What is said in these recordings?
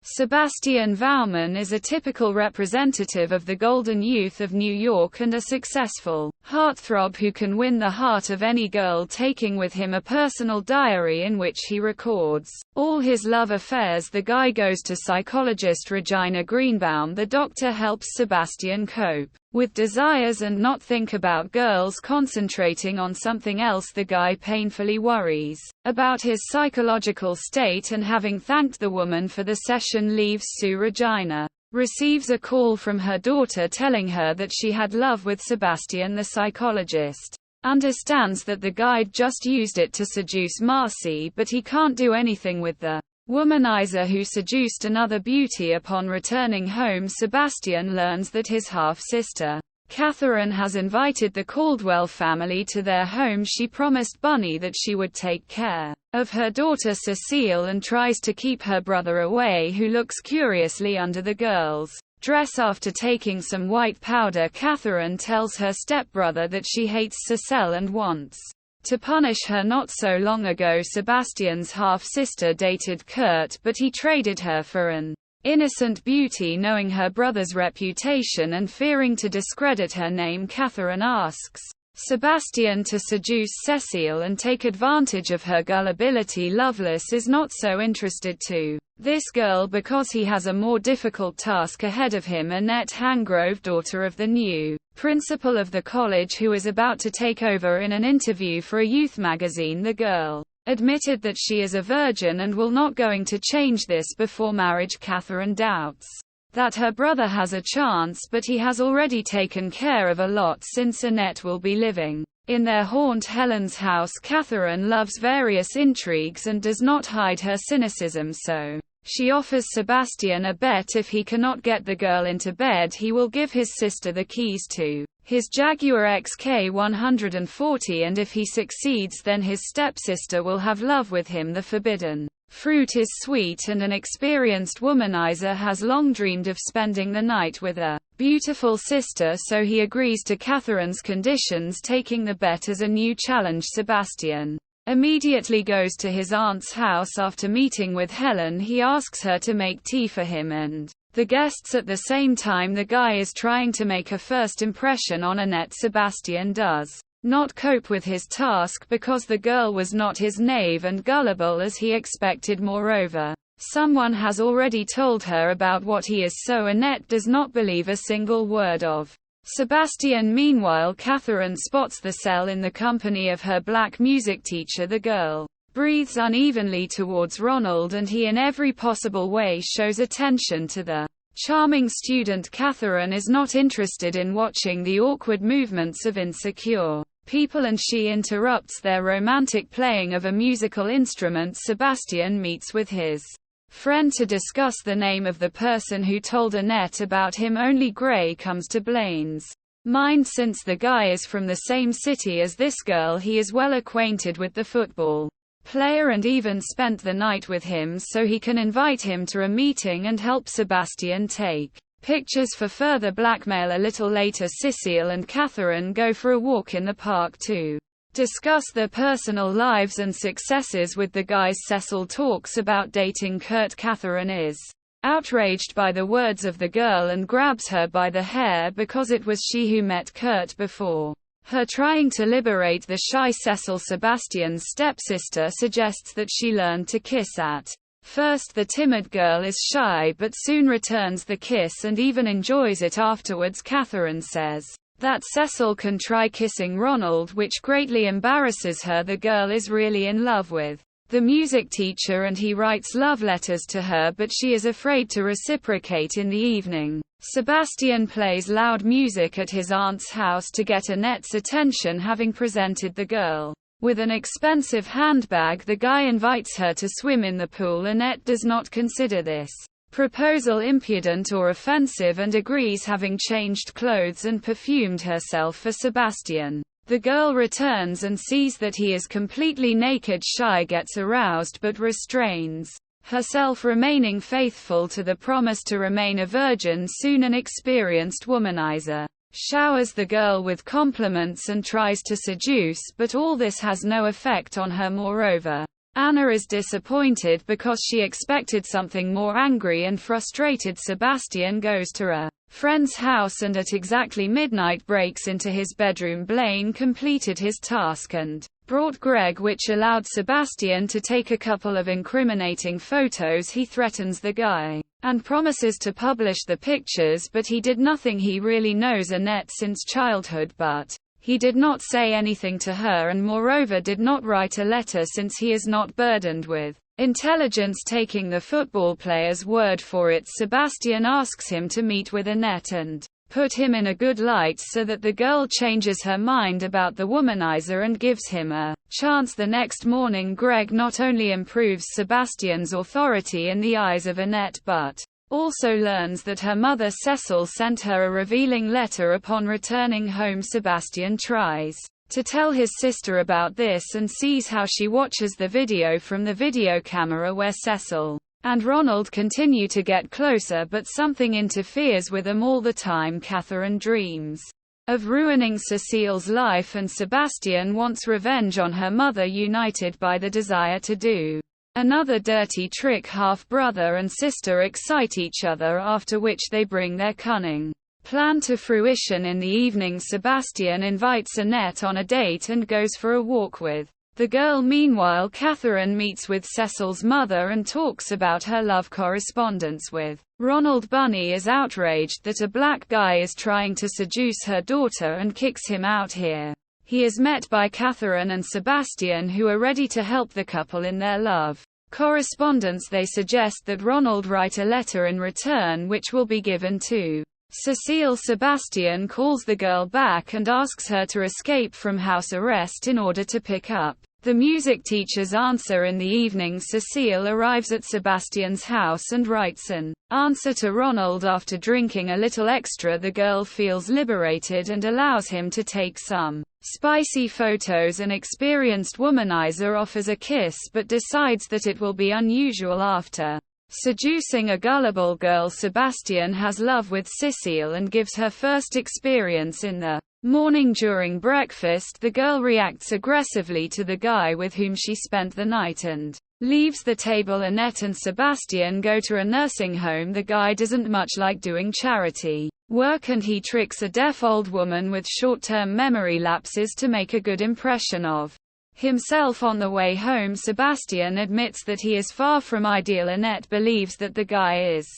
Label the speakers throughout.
Speaker 1: Sebastian Vaughman is a typical representative of the golden youth of New York and a successful heartthrob who can win the heart of any girl, taking with him a personal diary in which he records all his love affairs. The guy goes to psychologist Regina Greenbaum. The doctor helps Sebastian cope with desires and not think about girls, concentrating on something else. The guy painfully worries about his psychological state, and having thanked the woman for the session leaves. Regina receives a call from her daughter telling her that she had love with Sebastian. The psychologist understands that the guy just used it to seduce Marcy, but he can't do anything with the womanizer who seduced another beauty. Upon returning home, Sebastian learns that his half-sister, Catherine, has invited the Caldwell family to their home. She promised Bunny that she would take care of her daughter Cecile and tries to keep her brother away, who looks curiously under the girl's dress. After taking some white powder, Catherine tells her stepbrother that she hates Cecile and wants to punish her. Not so long ago, Sebastian's half-sister dated Kurt, but he traded her for an innocent beauty. Knowing her brother's reputation and fearing to discredit her name, Catherine asks Sebastian to seduce Cecile and take advantage of her gullibility. Loveless is not so interested to this girl because he has a more difficult task ahead of him. Annette Hangrove, daughter of the new principal of the college, who is about to take over, in an interview for a youth magazine, the girl admitted that she is a virgin and will not going to change this before marriage. Catherine doubts that her brother has a chance, but he has already taken care of a lot since Annette will be living in their haunt, Helen's house. Catherine loves various intrigues and does not hide her cynicism, so she offers Sebastian a bet. If he cannot get the girl into bed, he will give his sister the keys to his Jaguar XK140, and if he succeeds, then his stepsister will have love with him. The forbidden fruit is sweet, and an experienced womanizer has long dreamed of spending the night with a beautiful sister, so he agrees to Catherine's conditions, taking the bet as a new challenge. Sebastian immediately goes to his aunt's house. After meeting with Helen, he asks her to make tea for him and the guests. At the same time, the guy is trying to make a first impression on Annette. Sebastian does not cope with his task because the girl was not his naive and gullible as he expected. Moreover, someone has already told her about what he is, so Annette does not believe a single word of Sebastian. Meanwhile, Catherine spots the cell in the company of her black music teacher. The girl breathes unevenly towards Ronald, and he in every possible way shows attention to the charming student. Catherine is not interested in watching the awkward movements of insecure people, and she interrupts their romantic playing of a musical instrument. Sebastian meets with his friend to discuss the name of the person who told Annette about him. Only Gray comes to Blaine's mind. Since the guy is from the same city as this girl, he is well acquainted with the football player and even spent the night with him, so he can invite him to a meeting and help Sebastian take pictures for further blackmail. A little later, Cecile and Catherine go for a walk in the park to discuss their personal lives and successes with the guys. Cecil talks about dating Kurt. Catherine is outraged by the words of the girl and grabs her by the hair because it was she who met Kurt before her. Trying to liberate the shy Cecil, Sebastian's stepsister suggests that she learn to kiss. At first, the timid girl is shy but soon returns the kiss and even enjoys it afterwards. Catherine says that Cecil can try kissing Ronald, which greatly embarrasses her. The girl is really in love with the music teacher and he writes love letters to her, but she is afraid to reciprocate. In the evening, Sebastian plays loud music at his aunt's house to get Annette's attention. Having presented the girl with an expensive handbag, the guy invites her to swim in the pool. Annette does not consider this proposal impudent or offensive and agrees, having changed clothes and perfumed herself for Sebastian. The girl returns and sees that he is completely naked. Shy gets aroused but restrains herself, remaining faithful to the promise to remain a virgin. Soon an experienced womanizer showers the girl with compliments and tries to seduce, but all this has no effect on her. Moreover, Anna is disappointed because she expected something more. Angry and frustrated, Sebastian goes to a friend's house and at exactly midnight breaks into his bedroom. Blaine completed his task and brought Greg, which allowed Sebastian to take a couple of incriminating photos. He threatens the guy and promises to publish the pictures, but he did nothing. He really knows Annette since childhood, but he did not say anything to her and moreover did not write a letter since he is not burdened with intelligence. Taking the football player's word for it, Sebastian asks him to meet with Annette and put him in a good light so that the girl changes her mind about the womanizer and gives him a chance. The next morning, Greg not only improves Sebastian's authority in the eyes of Annette but also learns that her mother Cecil sent her a revealing letter upon returning home. Sebastian tries to tell his sister about this and sees how she watches the video from the video camera where Cecil and Ronald continue to get closer, but something interferes with them all the time. Catherine dreams of ruining Cecile's life and Sebastian wants revenge on her mother, united by the desire to do another dirty trick. Half-brother and sister excite each other, after which they bring their cunning plan to fruition. In the evening, Sebastian invites Annette on a date and goes for a walk with the girl. Meanwhile, Catherine meets with Cecil's mother and talks about her love correspondence with Ronald. Bunny is outraged that a black guy is trying to seduce her daughter and kicks him out. Here he is met by Catherine and Sebastian, who are ready to help the couple in their love correspondence. They suggest that Ronald write a letter in return, which will be given to Cecile. Sebastian calls the girl back and asks her to escape from house arrest in order to pick up the music teacher's answer. In the evening, Cecile arrives at Sebastian's house and writes an answer to Ronald. After drinking a little extra, the girl feels liberated and allows him to take some spicy photos. An experienced womanizer offers a kiss but decides that it will be unusual. After seducing a gullible girl, Sebastian has love with Cecile and gives her first experience in the morning. During breakfast, the girl reacts aggressively to the guy with whom she spent the night and leaves the table. Annette and Sebastian go to a nursing home. The guy doesn't much like doing charity work and he tricks a deaf old woman with short-term memory lapses to make a good impression of himself. On the way home, Sebastian admits that he is far from ideal. Annette believes that the guy is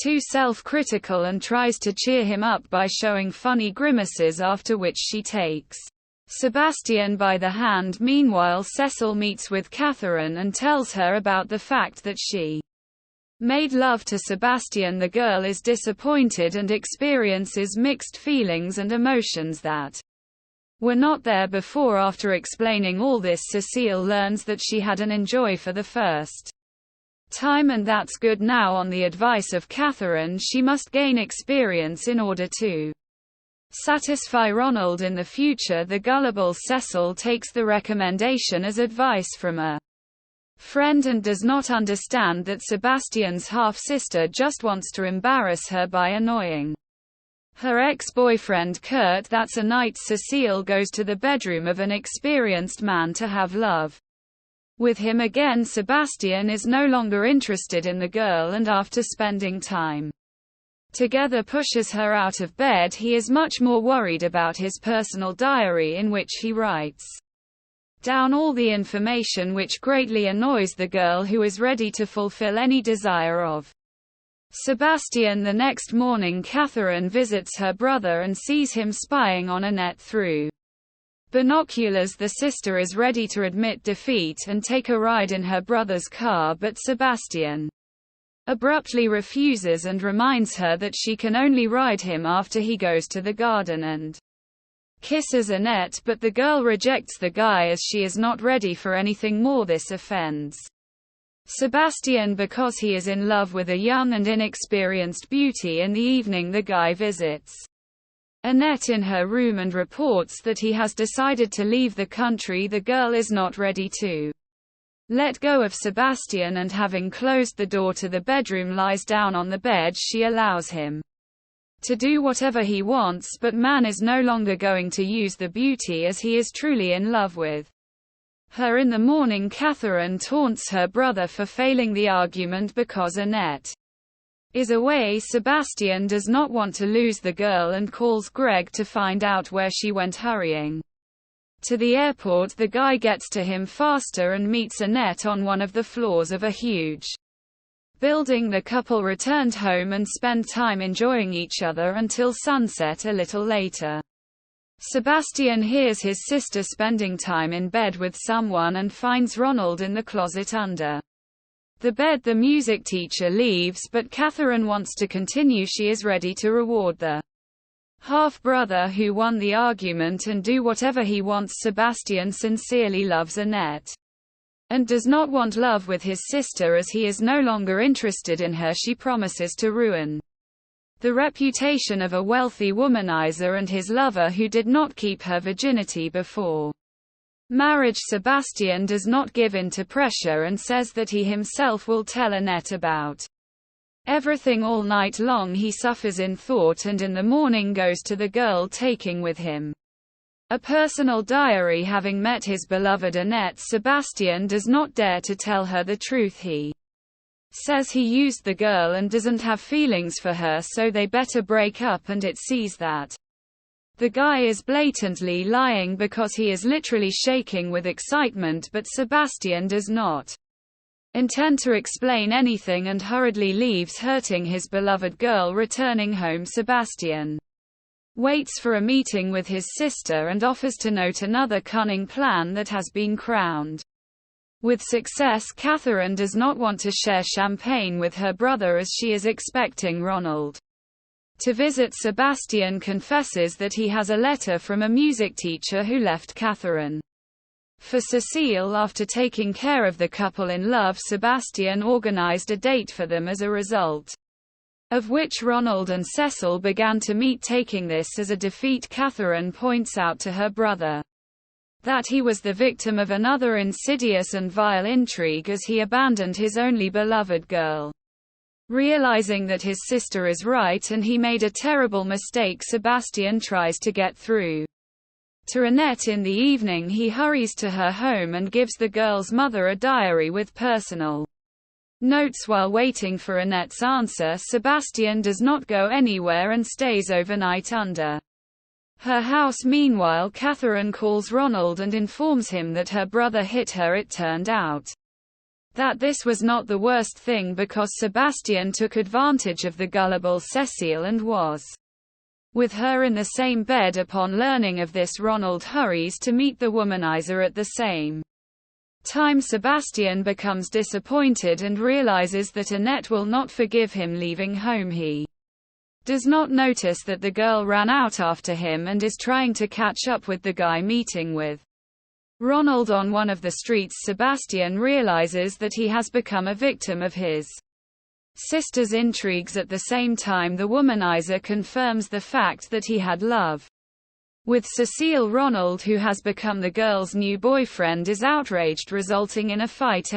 Speaker 1: too self-critical and tries to cheer him up by showing funny grimaces, after which she takes Sebastian by the hand. Meanwhile, Cecil meets with Catherine and tells her about the fact that she made love to Sebastian. The girl is disappointed and experiences mixed feelings and emotions that were not there before. After explaining all this, Cecile learns that she had an enjoy for the first time, and that's good. Now, on the advice of Catherine, she must gain experience in order to satisfy Ronald in the future. The gullible Cecil takes the recommendation as advice from a friend and does not understand that Sebastian's half-sister just wants to embarrass her by annoying her ex-boyfriend Kurt. That's a night Cecile goes to the bedroom of an experienced man to have love with him again. Sebastian is no longer interested in the girl and after spending time together pushes her out of bed. He is much more worried about his personal diary, in which he writes down all the information, which greatly annoys the girl, who is ready to fulfill any desire of Sebastian. The next morning, Catherine visits her brother and sees him spying on Annette through binoculars. The sister is ready to admit defeat and take a ride in her brother's car, but Sebastian abruptly refuses and reminds her that she can only ride him after he goes to the garden and kisses Annette, but the girl rejects the guy as she is not ready for anything more. This offends Sebastian because he is in love with a young and inexperienced beauty. In the evening, the guy visits Annette in her room and reports that he has decided to leave the country. The girl is not ready to let go of Sebastian and, having closed the door to the bedroom, lies down on the bed. She allows him to do whatever he wants, but man is no longer going to use the beauty as he is truly in love with her in the morning. Catherine taunts her brother for failing the argument because Annette is away. Sebastian does not want to lose the girl and calls Greg to find out where she went. Hurrying to the airport, the guy gets to him faster and meets Annette on one of the floors of a huge building. The couple returned home and spend time enjoying each other until sunset. A little later, Sebastian hears his sister spending time in bed with someone and finds Ronald in the closet under the bed. The music teacher leaves, but Catherine wants to continue. She is ready to reward the half-brother who won the argument and do whatever he wants. Sebastian sincerely loves Annette and does not want love with his sister as he is no longer interested in her. She promises to ruin the reputation of a wealthy womanizer and his lover who did not keep her virginity before marriage. Sebastian does not give in to pressure and says that he himself will tell Annette about everything. All night long he suffers in thought and in the morning goes to the girl, taking with him a personal diary. Having met his beloved Annette, Sebastian does not dare to tell her the truth. He says he used the girl and doesn't have feelings for her, so they better break up, and it sees that the guy is blatantly lying because he is literally shaking with excitement. But Sebastian does not intend to explain anything and hurriedly leaves, hurting his beloved girl. Returning home, Sebastian waits for a meeting with his sister and offers to note another cunning plan that has been crowned with success. Catherine does not want to share champagne with her brother as she is expecting Ronald to visit. Sebastian confesses that he has a letter from a music teacher who left Catherine for Cecile. After taking care of the couple in love, Sebastian organized a date for them, as a result of which Ronald and Cecil began to meet. Taking this as a defeat, Catherine points out to her brother that he was the victim of another insidious and vile intrigue as he abandoned his only beloved girl. Realizing that his sister is right and he made a terrible mistake, Sebastian tries to get through to Annette. In the evening, he hurries to her home and gives the girl's mother a diary with personal notes. While waiting for Annette's answer, Sebastian does not go anywhere and stays overnight under her house. Meanwhile, Catherine calls Ronald and informs him that her brother hit her. It turned out that this was not the worst thing because Sebastian took advantage of the gullible Cecile and was with her in the same bed. Upon learning of this, Ronald hurries to meet the womanizer. At the same time, Sebastian becomes disappointed and realizes that Annette will not forgive him. Leaving home, he does not notice that the girl ran out after him and is trying to catch up with the guy. Meeting with Ronald on one of the streets, Sebastian realizes that he has become a victim of his sister's intrigues. At the same time, the womanizer confirms the fact that he had love with Cecile. Ronald, who has become the girl's new boyfriend, is outraged, resulting in a fight.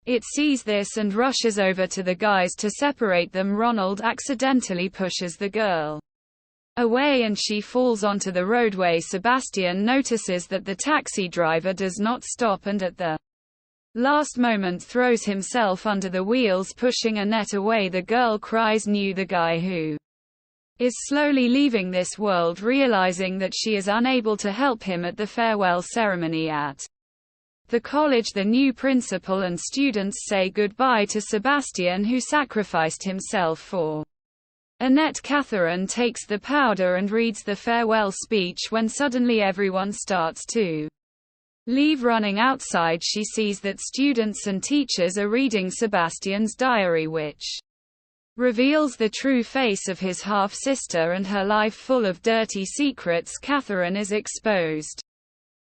Speaker 1: It sees this and rushes over to the guys to separate them. Ronald accidentally pushes the girl away and she falls onto the roadway. Sebastian notices that the taxi driver does not stop and at the last moment throws himself under the wheels, pushing Annette away. The girl cries, "Knew the guy who is slowly leaving this world," realizing that she is unable to help him at the farewell ceremony at the college. The new principal and students say goodbye to Sebastian, who sacrificed himself for Annette. Catherine takes the powder and reads the farewell speech when suddenly everyone starts to leave. Running outside, she sees that students and teachers are reading Sebastian's diary, which reveals the true face of his half-sister and her life full of dirty secrets. Catherine is exposed,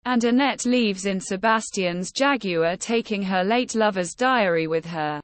Speaker 1: and Annette leaves in Sebastian's Jaguar, taking her late lover's diary with her.